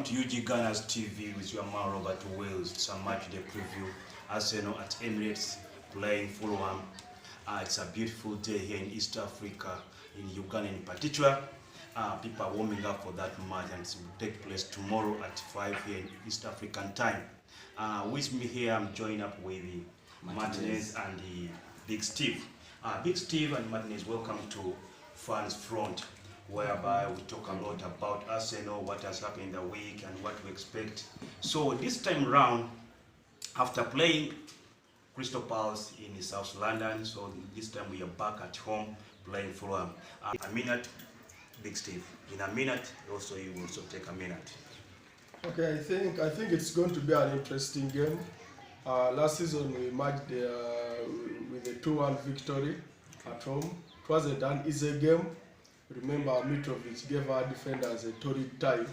Welcome to UG Ghana's TV with your man Robert Wales. It's a match day preview. Arsenal at Emirates playing Fulham. It's a beautiful day here in East Africa, in Uganda in particular. People are warming up for that match, and it will take place tomorrow at 5 here in East African time. With me here, I'm joined up with Martinez and the Big Steve. Big Steve and Martinez, welcome to Fans Front, whereby we talk a lot about Arsenal, what has happened in the week and what we expect. So this time round, after playing Crystal Palace in South London, so this time we are back at home playing Fulham. A minute, Big Steve. In a minute, also you will also take a minute. Okay, I think it's going to be an interesting game. Last season we matched with a 2-1 victory at home. It wasn't an easy game. Remember, Mitrovic gave our defenders a torrid time,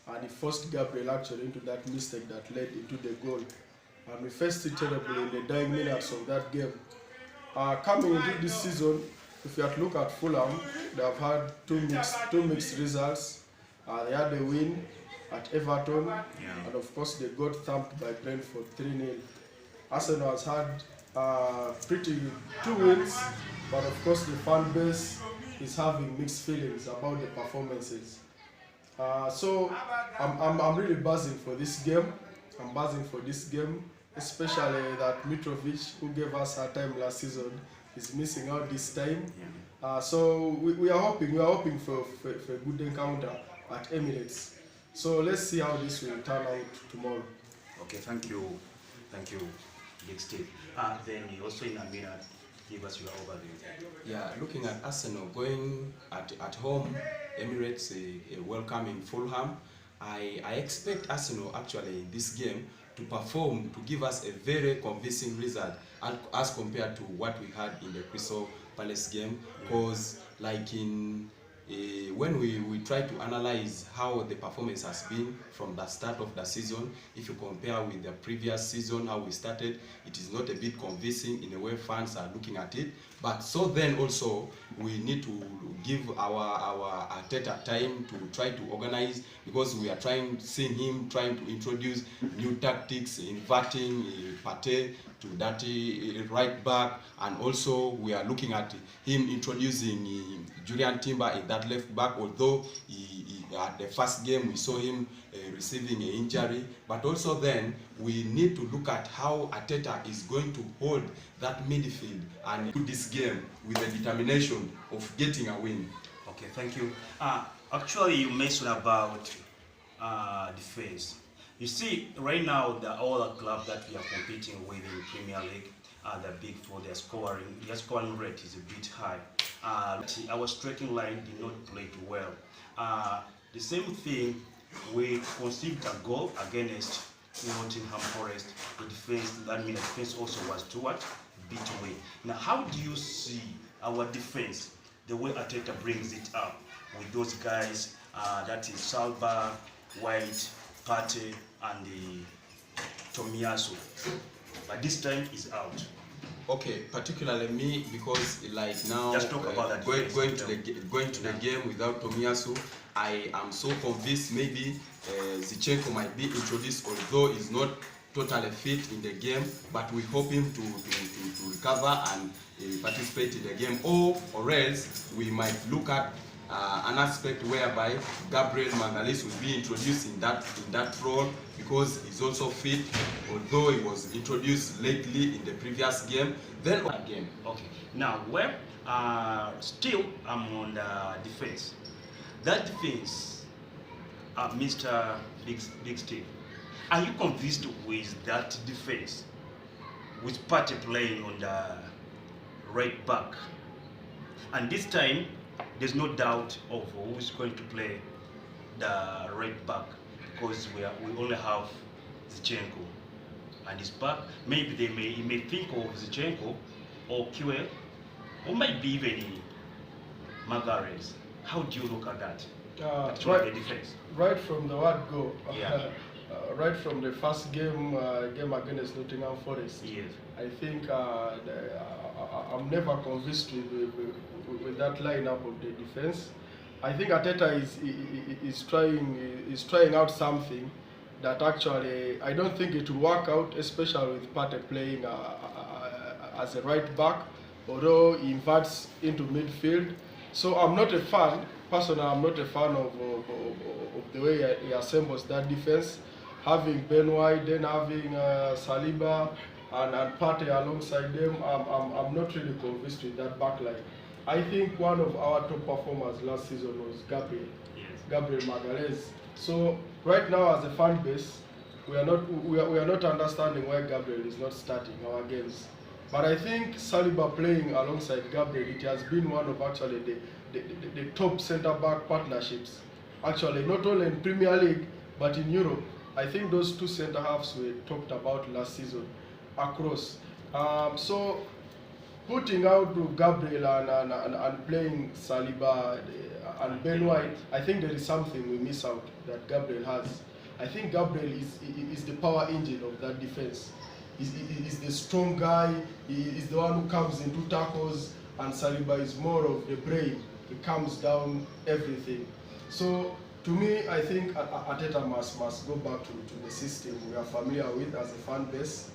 and he forced Gabriel actually into that mistake that led into the goal. And we faced it terribly in the dying minutes of that game. Coming into this season, if you have to look at Fulham, they have had two mixed results. They had a win at Everton, and of course they got thumped by Brentford 3-0. Arsenal has had two wins, but of course the fan base is having mixed feelings about the performances. So I'm really buzzing for this game. I'm buzzing for this game, especially that Mitrovic, who gave us our time last season, is missing out this time. So we are hoping for a good encounter at Emirates. So let's see how this will turn out tomorrow. Okay, thank you, Big Steve. Then also in a minute, give us your overview. Yeah, looking at Arsenal going at home, Emirates welcoming Fulham, I expect Arsenal actually in this game to perform, to give us a very convincing result as compared to what we had in the Crystal Palace game. Because like when we try to analyze how the performance has been from the start of the season, if you compare with the previous season, how we started, it is not a bit convincing in the way fans are looking at it. But so then also we need to give our Arteta time to try to organize, because we are seeing him trying to introduce new tactics, inverting Partey to that right back, and also we are looking at him introducing Julian Timber in that left back, although at the first game we saw him receiving an injury. But also then we need to look at how Arteta is going to hold that midfield and do this game with the determination of getting a win. Okay, thank you. Actually, you mentioned about defense. You see, right now, all the clubs that we are competing with in Premier League, the big four, their scoring rate is a bit high. Our striking line did not play too well. The same thing, we conceived a goal against Nottingham Forest. The defense also was too bit away. Now, how do you see our defense, the way Arteta brings it up with those guys, that is Salba, White, Partey, and Tomiyasu? But this time is out. Okay, particularly me, because like now just talk about that going to the game without Tomiyasu, I am so convinced maybe Zinchenko might be introduced, although he's not totally fit in the game, but we hope him to recover and participate in the game, or else we might look at an aspect whereby Gabriel Magalhaes will be introduced in that role, because he's also fit, although he was introduced lately in the previous game. Then again. Okay. Now, still I'm on the defense. That defense, Mr. Big Steve, are you convinced with that defense, with Partey playing on the right back? And this time, there's no doubt of who is going to play the right back, because we only have Zinchenko and his back. Maybe he may think of Zinchenko or QL, or maybe even Magalhaes. How do you look at that? The defense. Right from the word go. Yeah. Right from the first game against Nottingham Forest. Yes. I think I'm never convinced with that lineup of the defense. I think Arteta is trying out something that actually I don't think it will work out, especially with Partey playing as a right back, although he inverts into midfield. So I'm not a fan. Personally, I'm not a fan of the way he assembles that defense. Having Ben White, then having Saliba and Partey alongside them, I'm not really convinced with that back line. I think one of our top performers last season was Gabriel Magalhaes. So right now, as a fan base, we are not understanding why Gabriel is not starting our games. But I think Saliba playing alongside Gabriel, it has been one of actually the top centre-back partnerships. Actually, not only in Premier League, but in Europe. I think those two centre-halves we talked about last season across. So putting out to Gabriel and playing Saliba and Ben White, I think there is something we miss out that Gabriel has. I think Gabriel is the power engine of that defense. He's the strong guy, he is the one who comes into tackles, and Saliba is more of the brain. He calms down everything. So to me, I think Arteta must go back to the system we are familiar with as a fan base.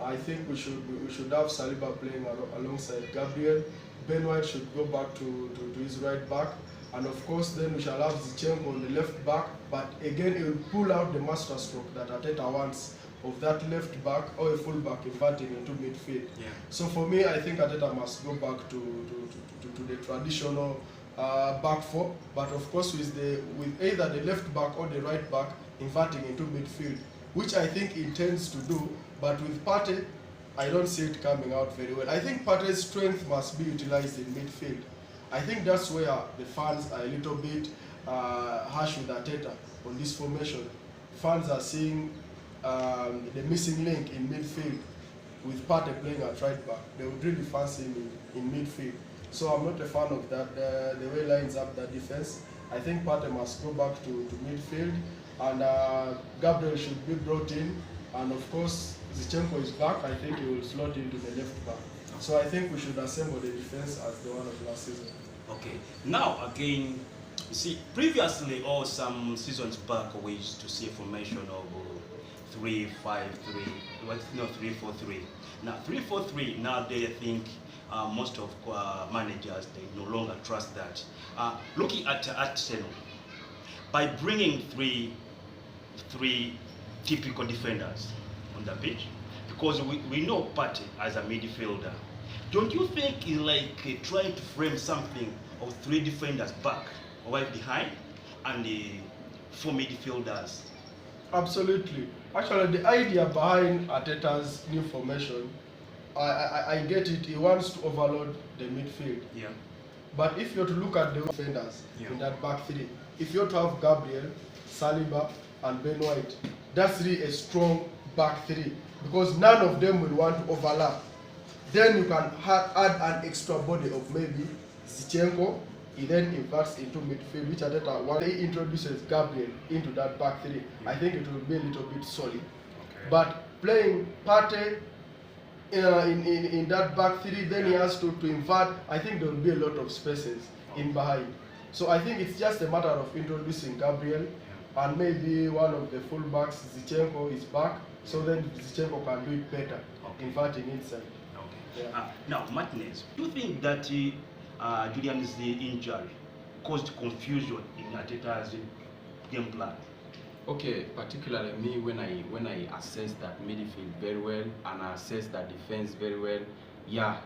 I think we should have Saliba playing alongside Gabriel. Ben White should go back to his right back, and of course then we shall have Zinchenko on the left back. But again, it will pull out the master stroke that Arteta wants of that left back or a full back inverting into midfield. Yeah. So for me, I think Arteta must go back to the traditional back four, but of course with either the left back or the right back inverting into midfield, which I think he intends to do. But with Partey, I don't see it coming out very well. I think Partey's strength must be utilized in midfield. I think that's where the fans are a little bit harsh with Arteta on this formation. Fans are seeing the missing link in midfield with Partey playing at right back. They would really fancy him in midfield. So I'm not a fan of that, the way he lines up that defense. I think Partey must go back to midfield, and Gabriel should be brought in, and of course Zinchenko is back. I think he will slot into the left back. So I think we should assemble the defense as the one of last season. Okay. Now again, you see, previously or some seasons back, we used to see a formation of 3-5-3. Well, no, 3-4-3. Now 3-4-3. Nowadays, I think most of managers, they no longer trust that. Looking at Arsenal, by bringing three typical defenders on the pitch, because we know Partey as a midfielder, don't you think he's like trying to frame something of three defenders back or right behind and four midfielders? Absolutely. Actually, the idea behind Arteta's new formation, I get it. He wants to overload the midfield. Yeah. But if you're to look at the defenders in that back three, if you're to have Gabriel, Saliba, and Ben White, that's really a strong back three, because none of them will want to overlap. Then you can add an extra body of maybe Zinchenko. He then inverts into midfield, which Arteta, when he introduces Gabriel into that back three, I think it will be a little bit solid. Okay. But playing Partey in that back three, then he has to invert. I think there will be a lot of spaces in behind. So I think it's just a matter of introducing Gabriel, and maybe one of the fullbacks, Zinchenko, is back, so then Zinchenko can do it better, inverting inside. Okay. Yeah. Now, Martinez, do you think that Julian's injury caused confusion in Arteta's game plan? Okay, particularly me, when I assess that midfield very well and I assess that defense very well, yeah,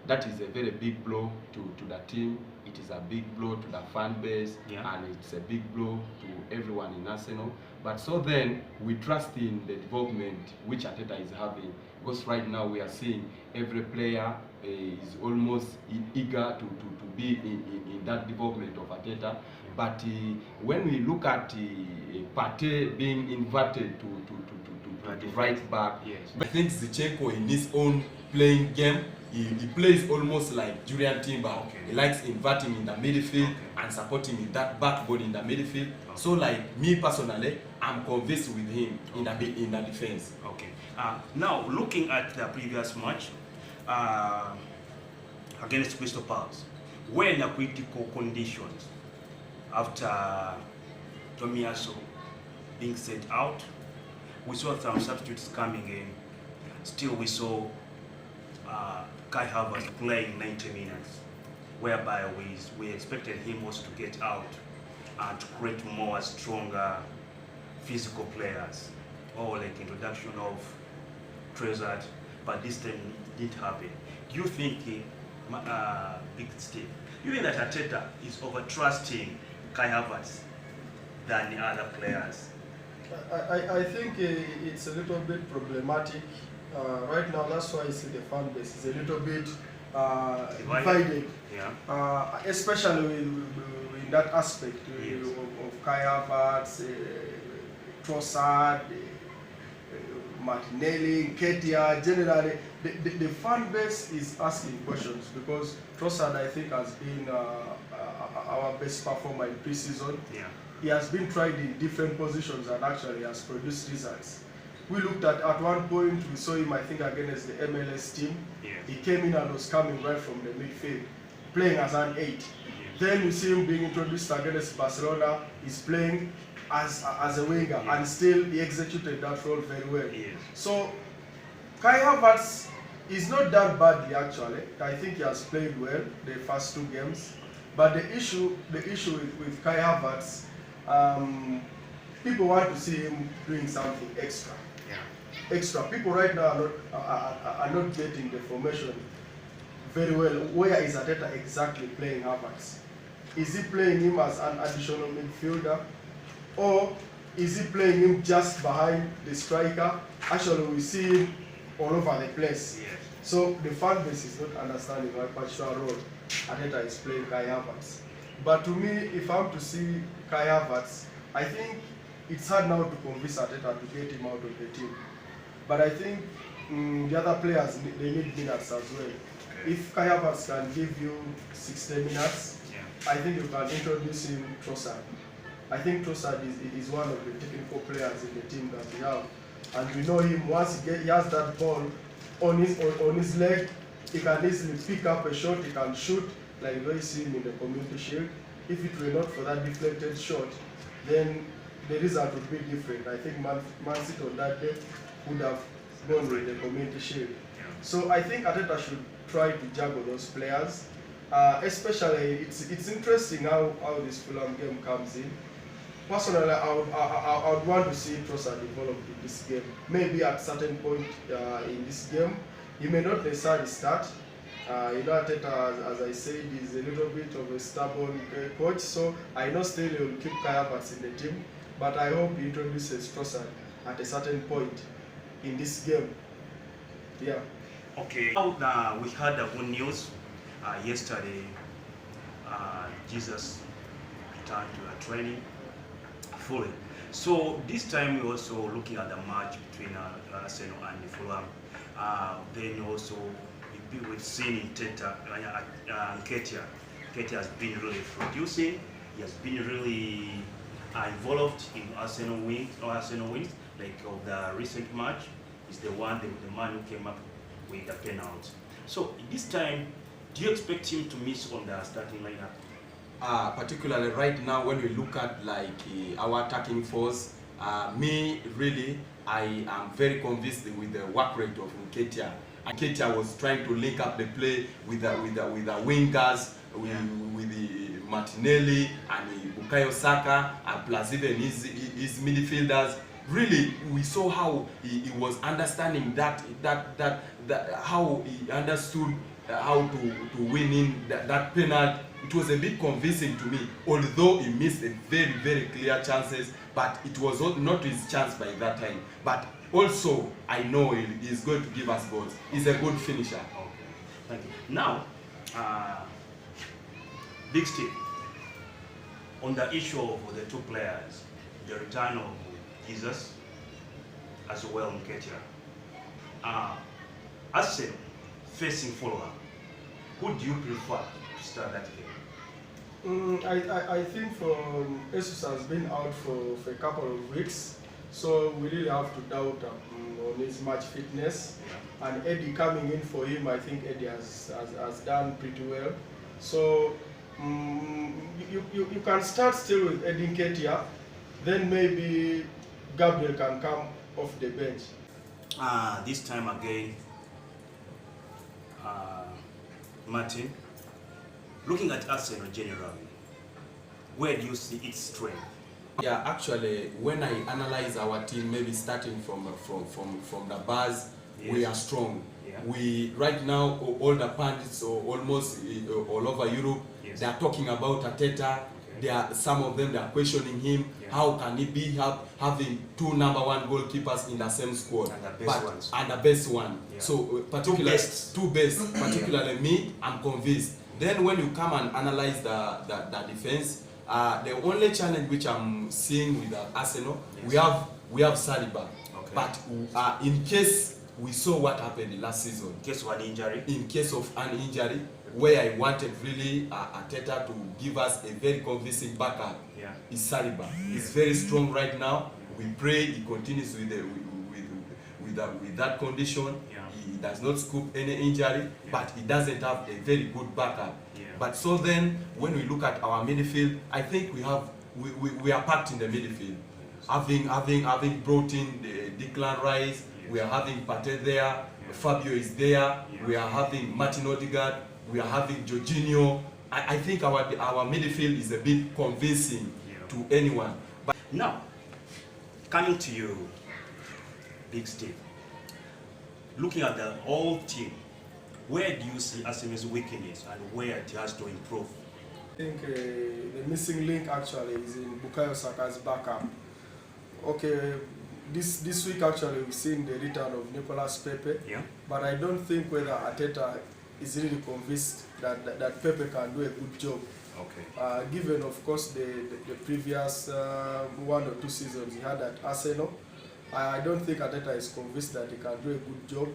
that is a very big blow to the team. It is a big blow to the fan base, and it's a big blow to everyone in Arsenal. But so then we trust in the development which Arteta is having, because right now we are seeing every player is almost eager to be in that development of Arteta. But when we look at Partey being inverted to right back, I think Zinchenko in his own playing game, he plays almost like Julian Timber. Okay. He likes inverting in the midfield and supporting in that backbone in the midfield. So like me personally, I'm convinced with him in the defense. Okay. Now looking at the previous match against Crystal Palace, when the critical conditions, after Tomiyasu being sent out. We saw some substitutes coming in. Still, we saw Kai Havertz playing 90 minutes, whereby we expected him also to get out and to create more stronger physical players, or like introduction of Trezeguet, but this time didn't happen. Do you think, Big Steve, you think that Arteta is over trusting Kai Havertz than the other players? I think it's a little bit problematic. Right now, that's why I see the fan base is a little bit divided. Yeah. Especially in that aspect Yes. of Kai Havertz, Trossard, Martinelli, Ketia. Generally, the fan base is asking questions because Trossard, I think, has been our best performer in pre-season. Yeah. He has been tried in different positions and actually has produced results. We looked at one point, we saw him, I think, against the MLS team. Yes. He came in and was coming right from the midfield, playing as an 8. Yes. Then we see him being introduced against Barcelona. He's playing as a winger, and still he executed that role very well. Yes. So Kai Havertz is not that badly actually. I think he has played well the first 2 games. But the issue with Kai Havertz, people want to see him doing something extra. Yeah. Extra. People right now are not getting the formation very well. Where is Arteta exactly playing Havertz? Is he playing him as an additional midfielder, or is he playing him just behind the striker? Actually, we see him all over the place. Yes. So the fan base is not understanding what particular role Arteta is playing Kai Havertz. But to me, if I'm to see Kai Havertz, I think it's hard now to convince Arteta to get him out of the team. But I think the other players, they need minutes as well. Okay. If Kai Havertz can give you 60 minutes, Yeah. I think you can introduce him Trossard. I think Trossard is one of the technical players in the team that we have. And we know him, once he has that ball on his leg, he can easily pick up a shot, he can shoot, like we see him in the Community Shield. If it were not for that deflected shot, then the result would be different. I think Man City on that day would have gone with the Community Shield. Yeah. So I think Arteta should try to juggle those players. Especially, it's interesting how this Fulham game comes in. Personally, I would want to see Trossard develop in this game. Maybe at certain point in this game, he may not necessarily start. Arteta, as I said, is a little bit of a stubborn coach, so I know still he will keep Kai Havertz in the team, but I hope he introduces Trossard at a certain point in this game. Yeah. Okay. Now, we had the good news yesterday. Jesus returned to the training fully. So this time we're also looking at the match between Arsenal and Fulham. Then also we've seen in Teta Ketia. Ketia has been really producing. He has been really involved in Arsenal wins. Like of the recent match, is the man who came up with the penalty. So this time, do you expect him to miss on the starting lineup? Particularly right now, when we look at like our attacking force, me really, I am very convinced with the work rate of Nketiah. Nketiah was trying to link up the play with the wingers, with the Martinelli and Bukayo Saka, and plus even his midfielders. Really, we saw how he was understanding that how he understood how to win in that penalty. It was a bit convincing to me, although he missed a very, very clear chances, but it was not his chance by that time. But also, I know he's going to give us goals. He's a good finisher. Okay, thank you. Now, Big Steve, on the issue of the 2 players, the return of Jesus as well Nketiah. Arsenal facing Fulham, who do you prefer to start that game? I think Jesus has been out for a couple of weeks, so we really have to doubt on his match fitness. Yeah. And Eddie coming in for him, I think Eddie has done pretty well. So You can start still with Edin Ketia, then maybe Gabriel can come off the bench. This time again, Martin, looking at Arsenal generally, where do you see its strength? Yeah, actually, when I analyze our team, maybe starting from the base, Yes. we are strong. Yeah. We right now all the pundits almost all over Europe, Yes. they are talking about Arteta. Okay. Some of them they are questioning him. Yeah. How can he be having two #1 goalkeepers in the same squad? And the best ones. And the best one. Yeah. So particularly two best. Particularly me, I'm convinced. Then when you come and analyze the defense, the only challenge which I'm seeing with Arsenal, Yes. we have Saliba. Okay. But in case we saw what happened last season, In case of an injury. in case of an injury, where I wanted really Arteta to give us a very convincing backup, Yeah. is Saliba. He's very strong right now. We pray he continues with that condition. Yeah. He does not scoop any injury, but he doesn't have a very good backup. Yeah. But so then, when we look at our midfield, I think we are packed in the midfield. Having brought in the Declan Rice, we are having Pate there, Fabio is there, we are having Martin Odegaard, we are having Jorginho. I think our midfield is a bit convincing to anyone. But Now, coming to you, Big Steve, looking at the whole team, where do you see Arsenal's weakness and where it has to improve? I think the missing link actually is in Bukayo Saka's backup. Okay, this week actually we've seen the return of Nicolas Pepe, Yeah. but I don't think whether Arteta is really convinced that Pepe can do a good job. Okay. Given of course the previous 1 or 2 seasons he had at Arsenal, I don't think Arteta is convinced that he can do a good job,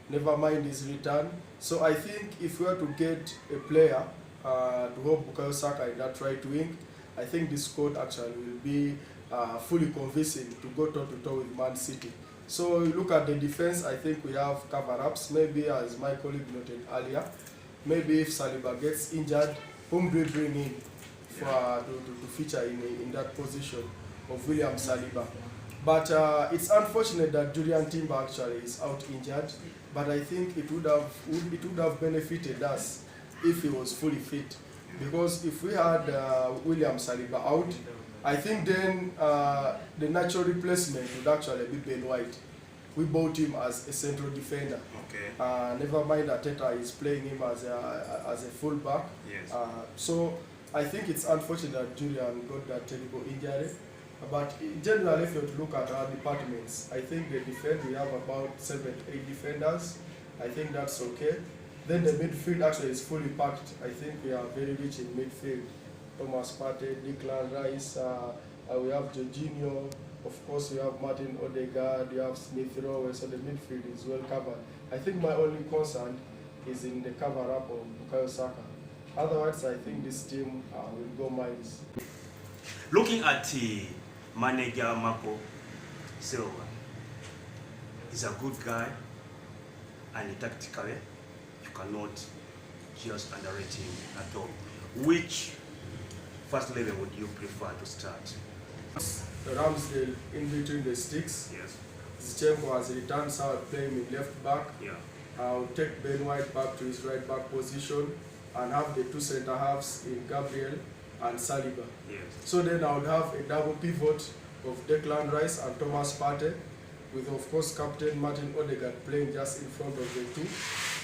never mind his return. So I think if we were to get a player to hold Bukayo Saka in that right wing, I think this squad actually will be fully convincing to go toe-to-toe with Man City. So you look at the defense, I think we have cover-ups, maybe as my colleague noted earlier, maybe if Saliba gets injured, whom do we bring in for, to feature in that position of William Saliba? But it's unfortunate that Julian Timber actually is out injured, but I think it would have benefited us if he was fully fit. Because if we had William Saliba out, I think then the natural replacement would actually be Ben White. We bought him as a central defender. Okay. Never mind Arteta is playing him as a fullback. Yes. So I think it's unfortunate that Julian got that terrible injury. But in general, if you look at our departments, I think the defense, we have about 7 to 8 defenders. I think that's okay. Then the midfield actually is fully packed. I think we are very rich in midfield. Thomas Partey, Declan Rice, we have Jorginho, of course we have Martin Odegaard, you have Smith Rowe, so the midfield is well covered. I think my only concern is in the cover-up of Bukayo Saka. Otherwise, I think this team will go miles. Looking at the manager Marco Silva, he's a good guy, and tactically you cannot just underrate him at all. Which first level would you prefer to start? Ramsdale in between the sticks. Yes. Zinchenko has returned, so I'll play him in left back. Yeah. I'll take Ben White back to his right back position and have the 2 centre halves in Gabriel and Saliba. Yes. So then I would have a double pivot of Declan Rice and Thomas Partey, with of course Captain Martin Odegaard playing just in front of the two,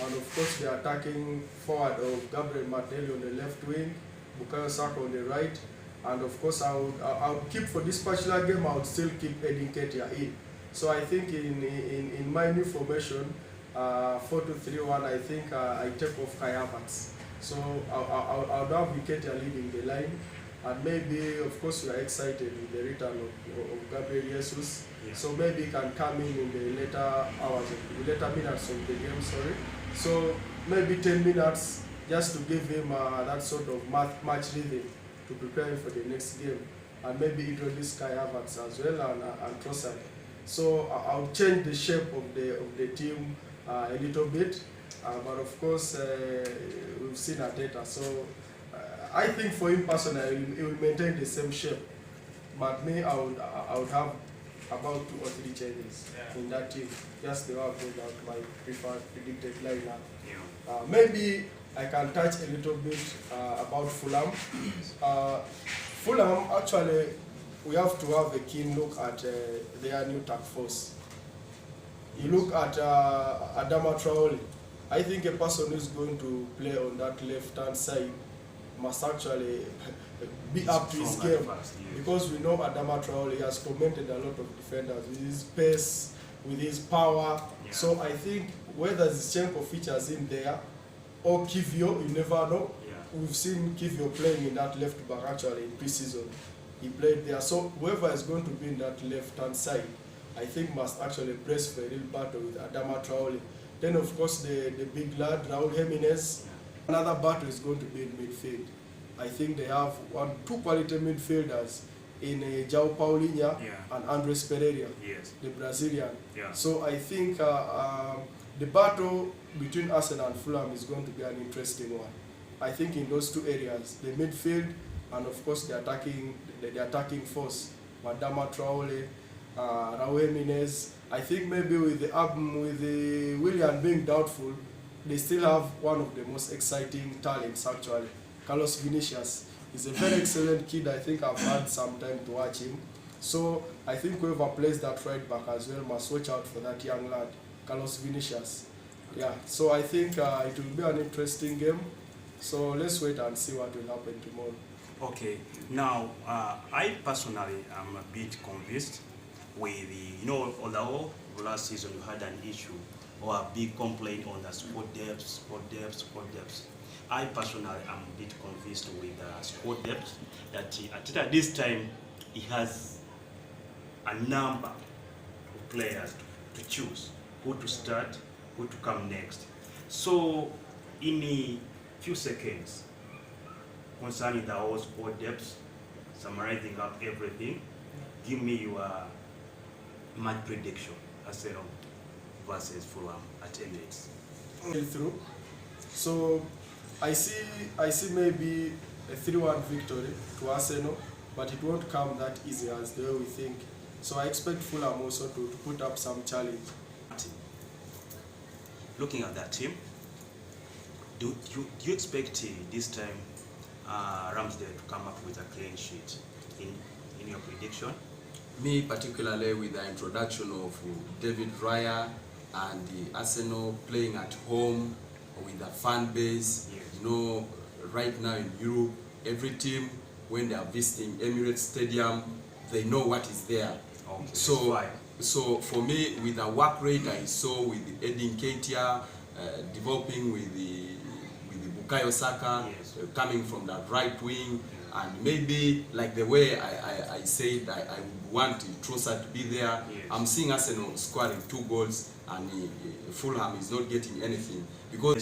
and of course the attacking forward of Gabriel Martinelli on the left wing, Bukayo Saka on the right, and of course I would keep, for this particular game, I would still keep Edin Ketia in. So I think in my new formation, 4-2-3-1, I think I take off Kai Havertz. So I would have Ketia leading the line, and maybe of course we are excited with the return of Gabriel Jesus. Yeah. So maybe he can come in the later hours, later minutes of the game. Sorry. So maybe 10 minutes just to give him that sort of match rhythm to prepare him for the next game, and maybe introduce Kai Havertz as well and Trossard. So I'll change the shape of the team a little bit, but of course we've seen Arteta. So I think for him personally, he will maintain the same shape. But me, I would have about 2 or 3 changes in that team. Just the way I've made out my preferred predicted lineup. Yeah. Maybe I can touch a little bit about Fulham. Fulham, actually, we have to have a keen look at their new task force. You look at Adama Traore. I think a person who's going to play on that left-hand side must actually be up to his game, because we know Adama Traore has tormented a lot of defenders with his pace, with his power. Yeah. So I think whether Zinchenko features in there or Kivio, you never know. Yeah. We've seen Kivio playing in that left back actually in pre-season. He played there. So whoever is going to be in that left-hand side, I think must actually press for a real battle with Adama Traore. Then of course the big lad, Raul Jimenez. Another battle is going to be in midfield. I think they have 2 quality midfielders in João Paulinho and Andres Pereira, the Brazilian. Yeah. So I think the battle between Arsenal and Fulham is going to be an interesting one. I think in those 2 areas, the midfield and of course the attacking force, Adama Traore, Raul Jimenez. I think maybe with the Willian being doubtful, they still have one of the most exciting talents actually. Carlos Vinicius is a very excellent kid. I think I've had some time to watch him. So I think whoever plays that right back as well must watch out for that young lad, Carlos Vinicius. Yeah, so I think it will be an interesting game. So let's wait and see what will happen tomorrow. Okay, now I personally am a bit convinced with although last season you had an issue or a big complaint on the squad depth. I personally am a bit convinced with squad depth that at this time he has a number of players to choose, who to start, who to come next. So in a few seconds, concerning the whole squad depth, summarizing up everything, give me your match prediction, Arsenal versus Fulham at Emirates. Through. So I see maybe a 3-1 victory to Arsenal, but it won't come that easy as the way we think. So I expect Fulham also to put up some challenge. Looking at that team, do you expect this time Ramsdale to come up with a clean sheet in your prediction? Me particularly, with the introduction of David Raya and the Arsenal playing at home with the fan base. Yes. You know, right now in Europe, every team when they are visiting Emirates Stadium, they know what is there. Okay. So for me, with the work rate I saw with Edin Ketia developing with the Bukayo Saka, yes, coming from the right wing, and maybe like the way I said I would want Trossard to be there. Yes. I'm seeing Arsenal scoring 2 goals and Fulham is not getting anything because